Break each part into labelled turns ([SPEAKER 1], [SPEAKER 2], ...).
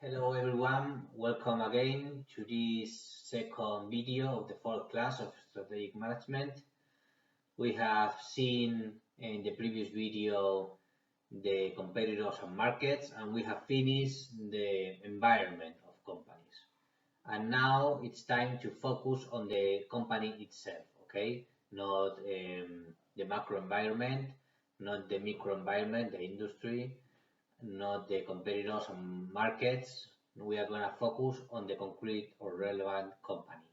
[SPEAKER 1] Hello everyone, welcome again to this second video of the fourth class of strategic management. We have seen in the previous video the competitors and markets, and we have finished the environment of companies. And now it's time to focus on the company itself, okay? Not the macro environment, not the micro environment, the industry, not the competitors and markets. We are going to focus on the concrete or relevant company.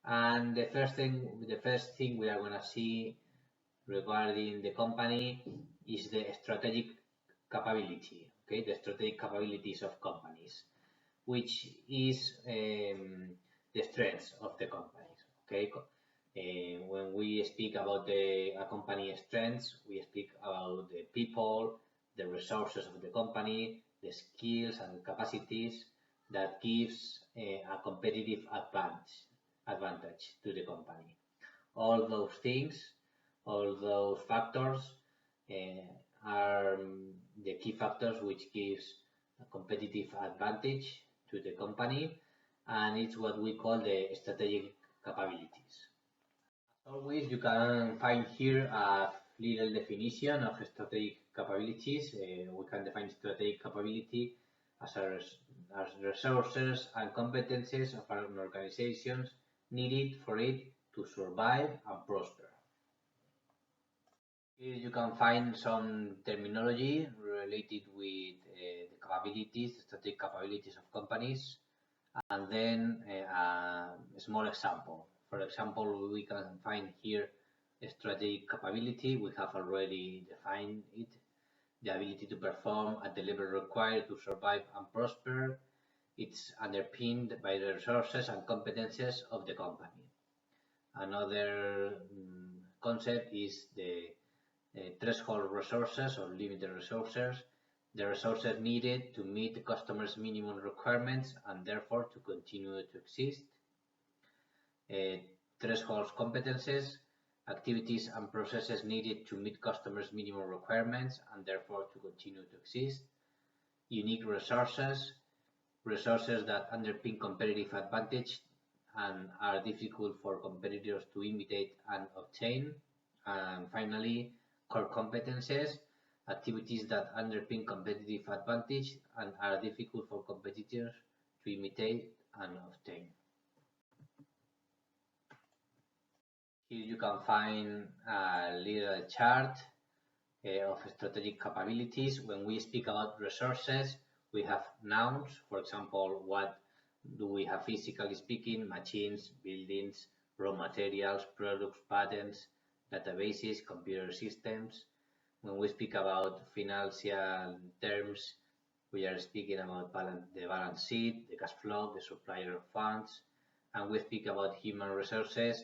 [SPEAKER 1] And the first thing we are going to see regarding the company is the strategic capability, okay? The strategic capabilities of companies, which is the strengths of the companies, okay? When we speak about a company strengths, we speak about the people, the resources of the company, the skills and capacities that gives a competitive advantage to the company. All those things, all those factors are the key factors which gives a competitive advantage to the company, and it's what we call the strategic capabilities. As always, you can find here a little definition of strategic capabilities. We can define strategic capability as resources and competences of an organization needed for it to survive and prosper. Here you can find some terminology related with the capabilities, strategic capabilities of companies, and then a small example. For example, we can find here a strategic capability. We have already defined it. The ability to perform at the level required to survive and prosper. It's underpinned by the resources and competences of the company. Another concept is the threshold resources or limited resources, the resources needed to meet the customer's minimum requirements and therefore to continue to exist. Threshold competences, activities and processes needed to meet customers' minimum requirements and therefore to continue to exist. Unique resources, resources that underpin competitive advantage and are difficult for competitors to imitate and obtain. And finally, core competences, activities that underpin competitive advantage and are difficult for competitors to imitate and obtain. Here you can find a little chart of strategic capabilities. When we speak about resources, we have nouns. For example, what do we have physically speaking? Machines, buildings, raw materials, products, patents, databases, computer systems. When we speak about financial terms, we are speaking about the balance sheet, the cash flow, the supplier of funds. And we speak about human resources.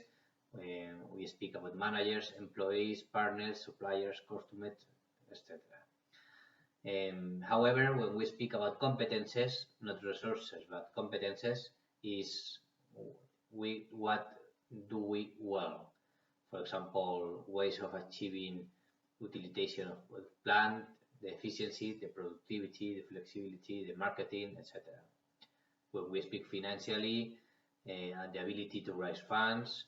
[SPEAKER 1] We speak about managers, employees, partners, suppliers, customers, etc. However, when we speak about competences, not resources, but competences, is what do we well. For example, ways of achieving utilization of plant, the efficiency, the productivity, the flexibility, the marketing, etc. When we speak financially, the ability to raise funds,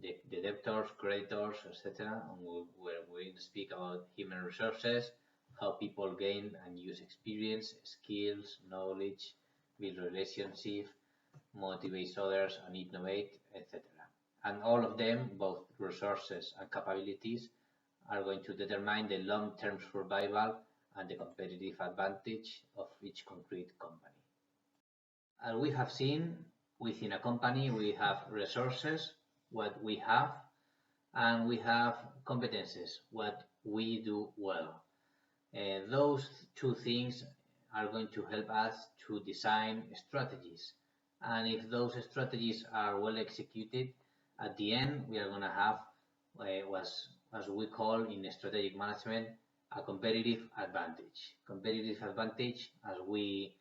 [SPEAKER 1] the debtors, creditors, etc. And where we speak about human resources, how people gain and use experience, skills, knowledge, build relationships, motivate others and innovate, etc. And all of them, both resources and capabilities, are going to determine the long-term survival and the competitive advantage of each concrete company. As we have seen, within a company we have resources, what we have, and we have competences, what we do well. Those two things are going to help us to design strategies. And if those strategies are well executed, at the end we are going to have as we call in strategic management a competitive advantage. Competitive advantage, as we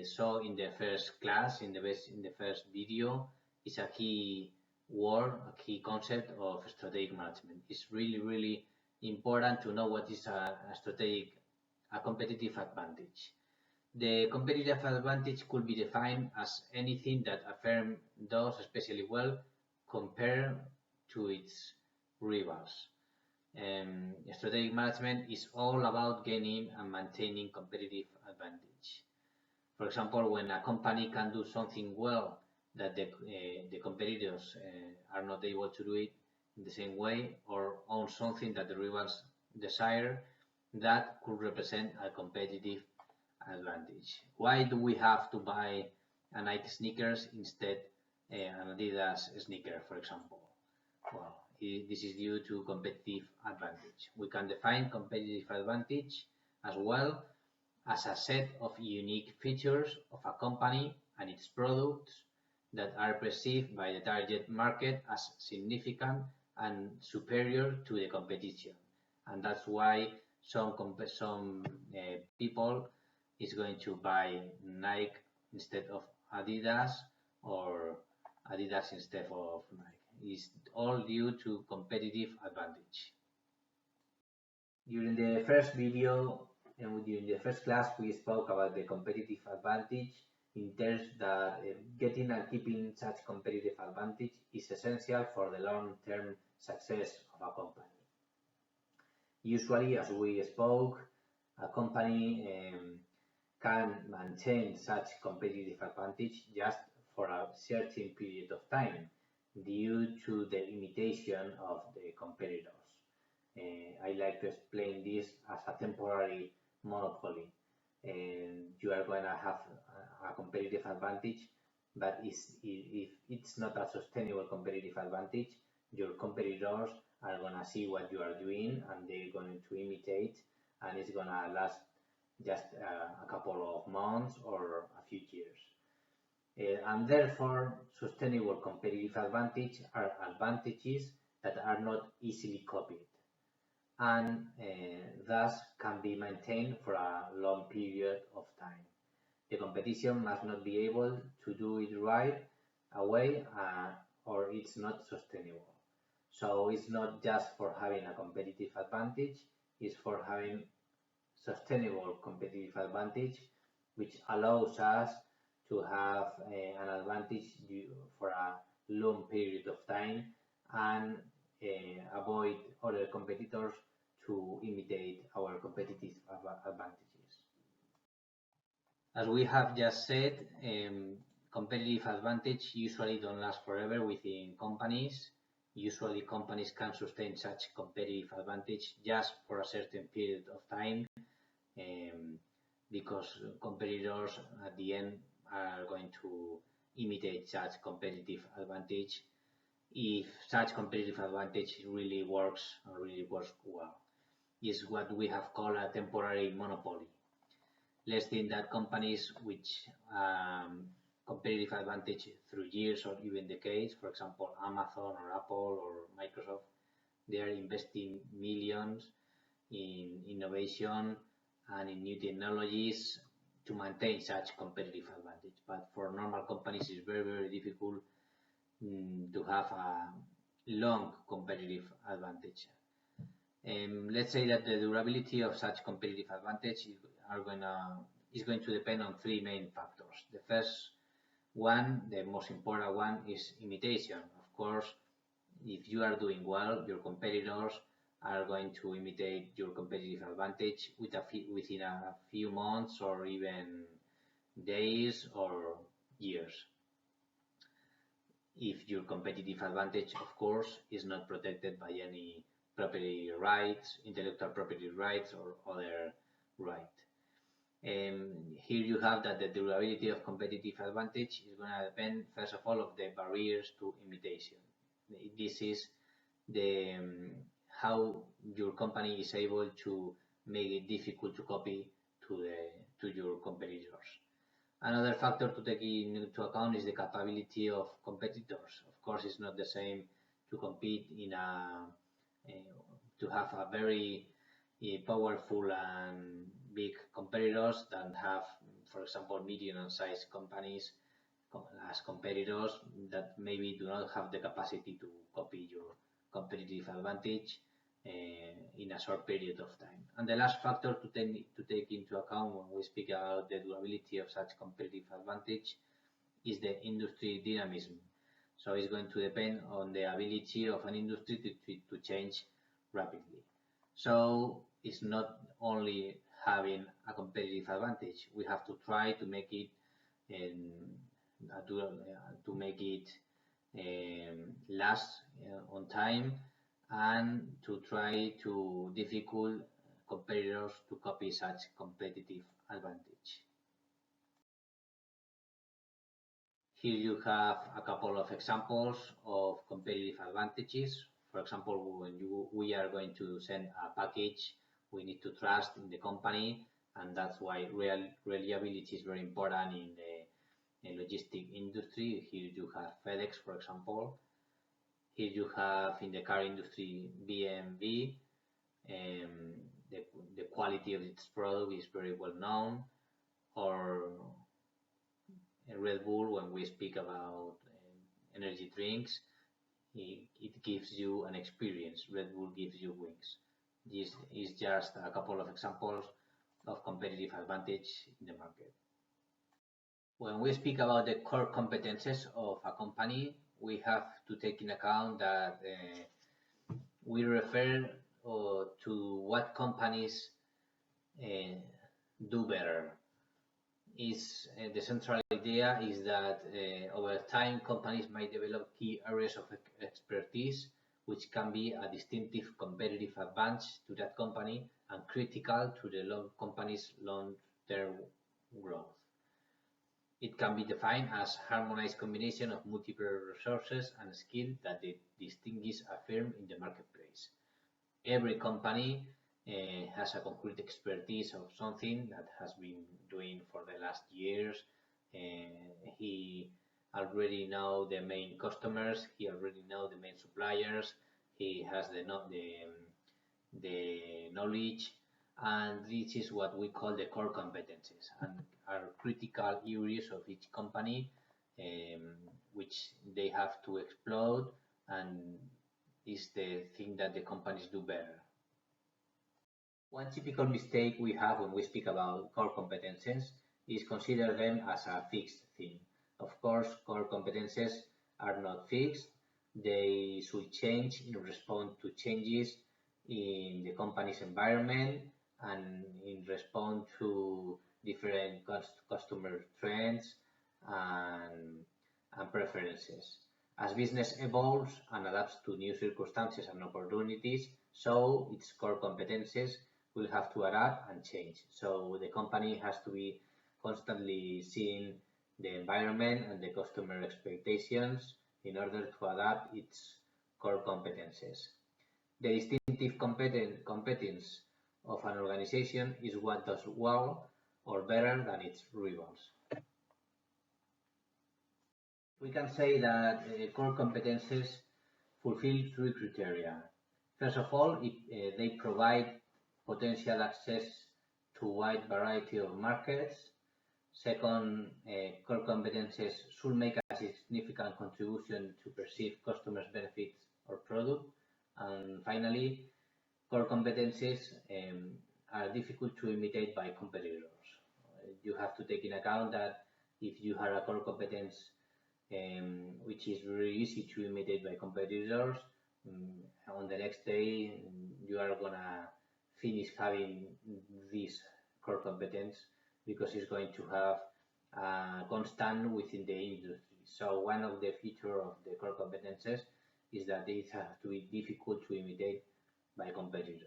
[SPEAKER 1] saw in the first class, in the first video, is a key word, a key concept of strategic management. It's really important to know what is a competitive advantage. The competitive advantage could be defined as anything that a firm does especially well compared to its rivals. Strategic management is all about gaining and maintaining competitive advantage. For example, when a company can do something well that the competitors are not able to do it in the same way, or own something that the rivals desire, that could represent a competitive advantage. Why do we have to buy a Nike sneakers instead an Adidas sneaker, for example? Well, this is due to competitive advantage. We can define competitive advantage as well as a set of unique features of a company and its products that are perceived by the target market as significant and superior to the competition. And that's why some people is going to buy Nike instead of Adidas, or Adidas instead of Nike. It's all due to competitive advantage. During the first video and during the first class, we spoke about the competitive advantage in terms that getting and keeping such competitive advantage is essential for the long-term success of a company. Usually, as we spoke, a company can maintain such competitive advantage just for a certain period of time due to the imitation of the competitors. I like to explain this as a temporary monopoly. You are going to have a competitive advantage, but if it's not a sustainable competitive advantage, your competitors are going to see what you are doing and they're going to imitate, and it's going to last just a couple of months or a few years. And therefore, sustainable competitive advantage are advantages that are not easily copied and thus can be maintained for a long period of time. The competition must not be able to do it right away or it's not sustainable. So it's not just for having a competitive advantage, it's for having sustainable competitive advantage, which allows us to have an advantage for a long period of time and avoid other competitors to imitate our competitive advantages. As we have just said, competitive advantage usually don't last forever within companies. Usually companies can sustain such competitive advantage just for a certain period of time because competitors at the end are going to imitate such competitive advantage if such competitive advantage really works well. Is what we have called a temporary monopoly. Let's think that companies which competitive advantage through years or even decades, for example, Amazon or Apple or Microsoft, they are investing millions in innovation and in new technologies to maintain such competitive advantage. But for normal companies, it's very, very difficult to have a long competitive advantage. Let's say that the durability of such competitive advantage is going to depend on three main factors. The first one, the most important one, is imitation. Of course, if you are doing well, your competitors are going to imitate your competitive advantage within a few months or even days or years. If your competitive advantage, of course, is not protected by any property rights, intellectual property rights or other right. Here you have that the durability of competitive advantage is going to depend, first of all, of the barriers to imitation. This is how your company is able to make it difficult to copy to your competitors. Another factor to take into account is the capability of competitors. Of course, it's not the same to compete to have a very powerful and big competitors than have, for example, medium-sized companies as competitors that maybe do not have the capacity to copy your competitive advantage in a short period of time. And the last factor to take into account when we speak about the durability of such competitive advantage is the industry dynamism. So it's going to depend on the ability of an industry to change rapidly. So it's not only having a competitive advantage. We have to try to make it last on time, and to try to difficult competitors to copy such competitive advantage. Here you have a couple of examples of competitive advantages. For example, when we are going to send a package, we need to trust in the company, and that's why reliability is very important in the logistic industry. Here you have FedEx, for example. Here you have in the car industry BMW. The quality of its product is very well known. Or Red Bull, when we speak about energy drinks, it gives you an experience. Red Bull gives you wings. This is just a couple of examples of competitive advantage in the market. When we speak about the core competences of a company, we have to take in account that we refer to what companies do better. The central idea is that over time companies might develop key areas of expertise which can be a distinctive competitive advantage to that company and critical to the company's long-term growth. It can be defined as harmonized combination of multiple resources and skills that distinguish a firm in the marketplace. Every company has a concrete expertise of something that has been doing for the last years. He already know the main customers, he already know the main suppliers, he has the knowledge, and this is what we call the core competences, and are critical areas of each company which they have to explode, and is the thing that the companies do better. One typical mistake we have when we speak about core competences is consider them as a fixed thing. Of course, core competences are not fixed. They should change in response to changes in the company's environment and in response to different customer trends and preferences. As business evolves and adapts to new circumstances and opportunities, so its core competences will have to adapt and change. So the company has to be constantly seeing the environment and the customer expectations in order to adapt its core competences. The distinctive competence of an organization is what does well or better than its rivals. We can say that core competences fulfill three criteria. First of all, they provide potential access to a wide variety of markets. Second, core competences should make a significant contribution to perceived customers' benefits or product. And finally, core competencies are difficult to imitate by competitors. You have to take in account that if you have a core competence which is very easy to imitate by competitors, on the next day you are gonna finish having this core competence because it's going to have a constant within the industry. So one of the features of the core competences is that it has to be difficult to imitate by competitors.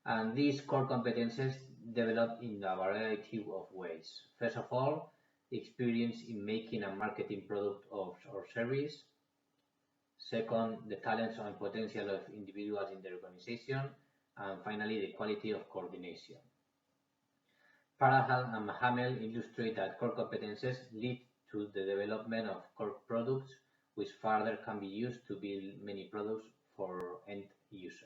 [SPEAKER 1] And these core competences develop in a variety of ways. First of all, experience in making and marketing product or service. Second, the talents and potential of individuals in the organization. And finally, the quality of coordination. Paraham and Hamel illustrate that core competences lead to the development of core products, which further can be used to build many products for end users.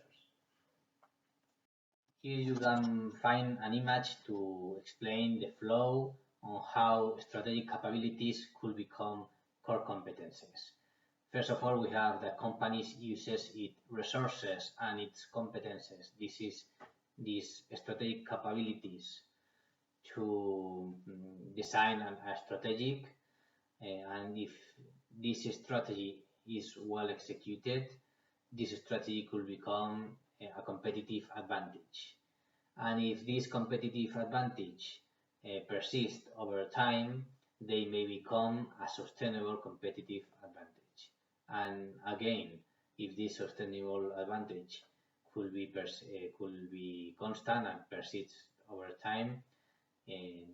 [SPEAKER 1] Here you can find an image to explain the flow on how strategic capabilities could become core competences. First of all, we have the companies uses its resources and its competences. This is these strategic capabilities to design a strategic, and if this strategy is well executed, this strategy could become a competitive advantage. And if this competitive advantage persists over time, they may become a sustainable competitive advantage. And again, if this sustainable advantage could be constant and persists over time,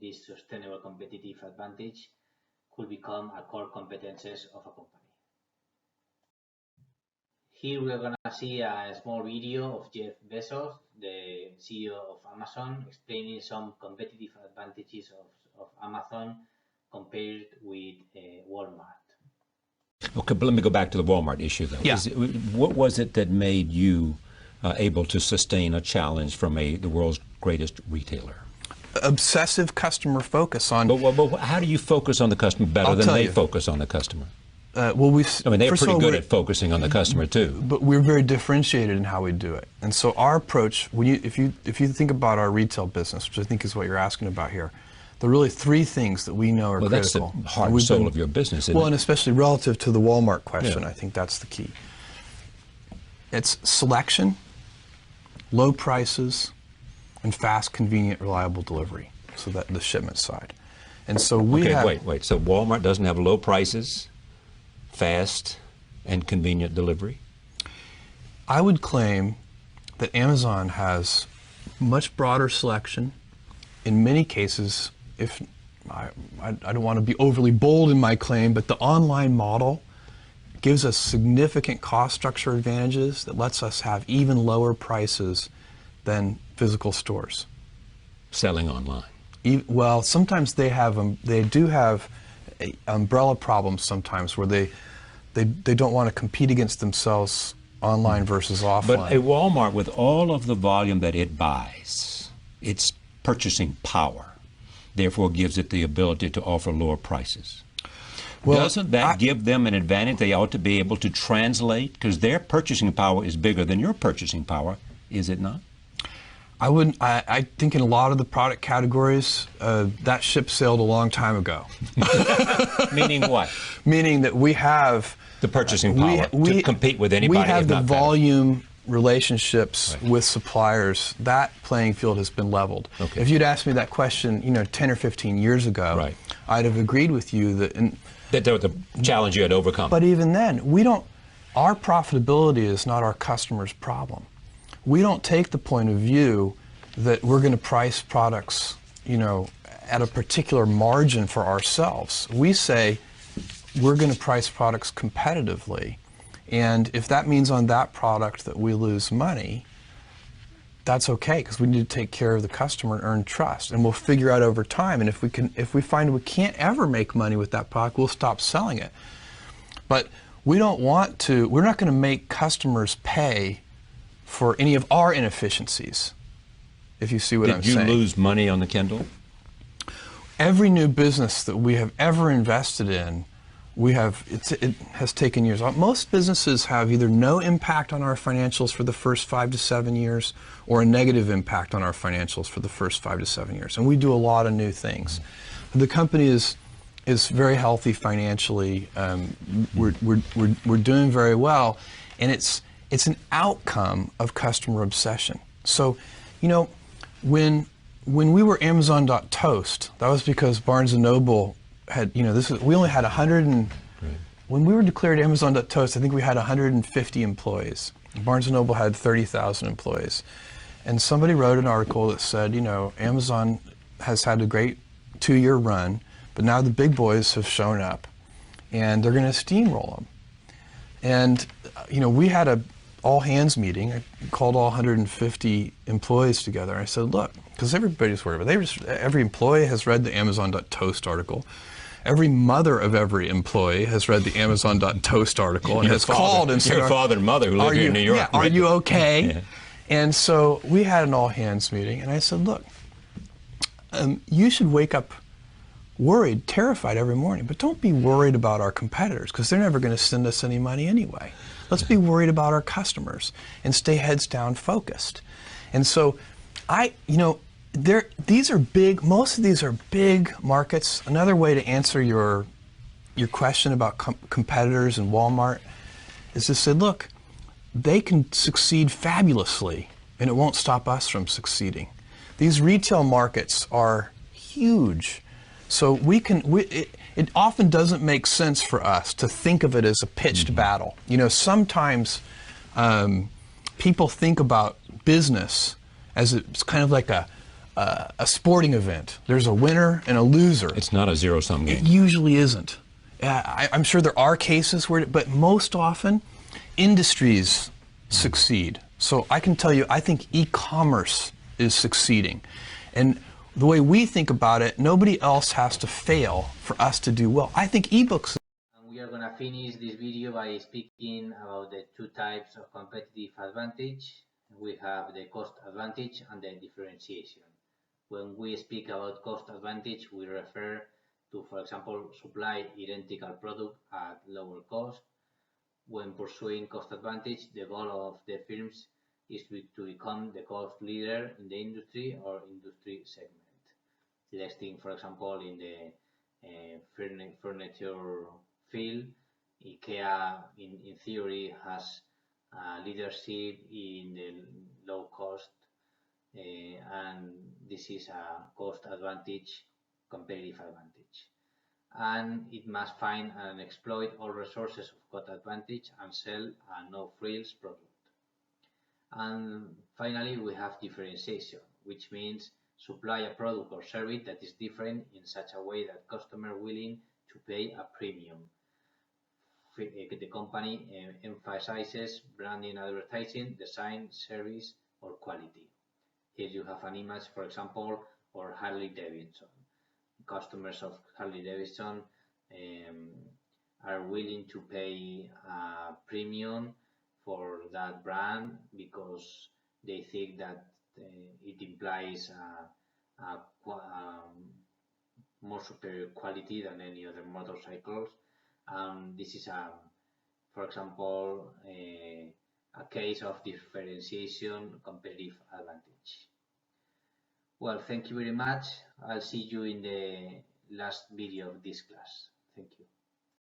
[SPEAKER 1] this sustainable competitive advantage could become a core competences of a company. Here we're going to see a small video of Jeff Bezos, the CEO of Amazon, explaining some competitive advantages of Amazon compared with Walmart.
[SPEAKER 2] Okay, but let me go back to the Walmart issue, though.
[SPEAKER 3] Yeah.
[SPEAKER 2] What was it that made you able to sustain a challenge from the world's greatest retailer?
[SPEAKER 3] Obsessive customer focus on...
[SPEAKER 2] But how do you focus on the customer better than they focus on the customer?
[SPEAKER 3] Well,
[SPEAKER 2] I mean, they're pretty good at focusing on the customer, too.
[SPEAKER 3] But we're very differentiated in how we do it. And so our approach, if you think about our retail business, which I think is what you're asking about here, there are really three things that we know are critical.
[SPEAKER 2] Well, that's the heart and soul of your business, isn't it?
[SPEAKER 3] Well, and especially relative to the Walmart question, I think that's the key. It's selection, low prices, and fast, convenient, reliable delivery, so that the shipment side. And so we have...
[SPEAKER 2] Wait. So Walmart doesn't have low prices, fast, and convenient delivery?
[SPEAKER 3] I would claim that Amazon has much broader selection. In many cases, if I don't want to be overly bold in my claim, but the online model gives us significant cost structure advantages that lets us have even lower prices than physical stores.
[SPEAKER 2] Selling online?
[SPEAKER 3] Well, sometimes they do have umbrella problems sometimes where they don't want to compete against themselves online versus offline.
[SPEAKER 2] But a Walmart, with all of the volume that it buys, its purchasing power, therefore gives it the ability to offer lower prices. Well, doesn't that give them an advantage they ought to be able to translate? Because their purchasing power is bigger than your purchasing power, is it not?
[SPEAKER 3] I think in a lot of the product categories, that ship sailed a long time ago.
[SPEAKER 2] Meaning what?
[SPEAKER 3] Meaning that we have
[SPEAKER 2] the purchasing power to compete with anybody.
[SPEAKER 3] We have the volume relationships with suppliers. That playing field has been leveled.
[SPEAKER 2] Okay.
[SPEAKER 3] If you'd asked me that question, 10 or 15 years ago, I'd have agreed with you that
[SPEAKER 2] the challenge you had overcome.
[SPEAKER 3] But even then, our profitability is not our customer's problem. We don't take the point of view that we're going to price products, at a particular margin for ourselves. We say we're going to price products competitively, and if that means on that product that we lose money, that's okay, because we need to take care of the customer and earn trust, and we'll figure out over time. And if we find we can't ever make money with that product, we'll stop selling it. But we're not going to make customers pay for any of our inefficiencies, if you see what I'm saying.
[SPEAKER 2] Did you lose money on the Kindle?
[SPEAKER 3] Every new business that we have ever invested in, it has taken years. Most businesses have either no impact on our financials for the first 5 to 7 years, or a negative impact on our financials for the first 5 to 7 years. And we do a lot of new things. The company is very healthy financially. We're doing very well, and it's an outcome of customer obsession. So, when we were Amazon.toast, that was because Barnes & Noble had, we only had 100 and, when we were declared Amazon.toast, I think we had 150 employees. Barnes & Noble had 30,000 employees. And somebody wrote an article that said, Amazon has had a great 2-year run, but now the big boys have shown up, and they're going to steamroll them. And, we had a all-hands meeting. I called all 150 employees together. I said, look, because everybody's worried about it. Every employee has read the Amazon.toast article. Every mother of every employee has read the Amazon.toast article and has called and said,
[SPEAKER 2] your father and mother who live here in New York.
[SPEAKER 3] Yeah, are you okay? Yeah. And so we had an all-hands meeting, and I said, look, you should wake up worried, terrified every morning. But don't be worried about our competitors, because they're never going to send us any money anyway. Let's be worried about our customers and stay heads down focused. And so these are big, most of these are big markets. Another way to answer your question about competitors and Walmart is to say, look, they can succeed fabulously, and it won't stop us from succeeding. These retail markets are huge. So it often doesn't make sense for us to think of it as a pitched battle. Sometimes people think about business as it's kind of like a sporting event. There's a winner and a loser.
[SPEAKER 2] It's not a zero-sum game.
[SPEAKER 3] It usually isn't. I'm sure there are cases where, but most often, industries succeed. So I can tell you, I think e-commerce is succeeding. And the way we think about it, nobody else has to fail for us to do well. I think ebooks.
[SPEAKER 1] And we are going to finish this video by speaking about the two types of competitive advantage. We have the cost advantage and the differentiation. When we speak about cost advantage, we refer to, for example, supply identical product at lower cost. When pursuing cost advantage, the goal of the firms is to become the cost leader in the industry or industry segment. Let's think, for example, in the furniture field. IKEA, in theory, has leadership in the low cost, and this is a cost advantage, competitive advantage. And it must find and exploit all resources of cost advantage and sell a no frills product. And finally, we have differentiation, which means supply a product or service that is different in such a way that customers are willing to pay a premium. The company emphasizes branding, advertising, design, service, or quality. Here you have an image, for example, or Harley Davidson. Customers of Harley Davidson are willing to pay a premium for that brand because they think that it implies a more superior quality than any other motorcycles. This is, for example, a case of differentiation, competitive advantage. Well, thank you very much. I'll see you in the last video of this class. Thank you.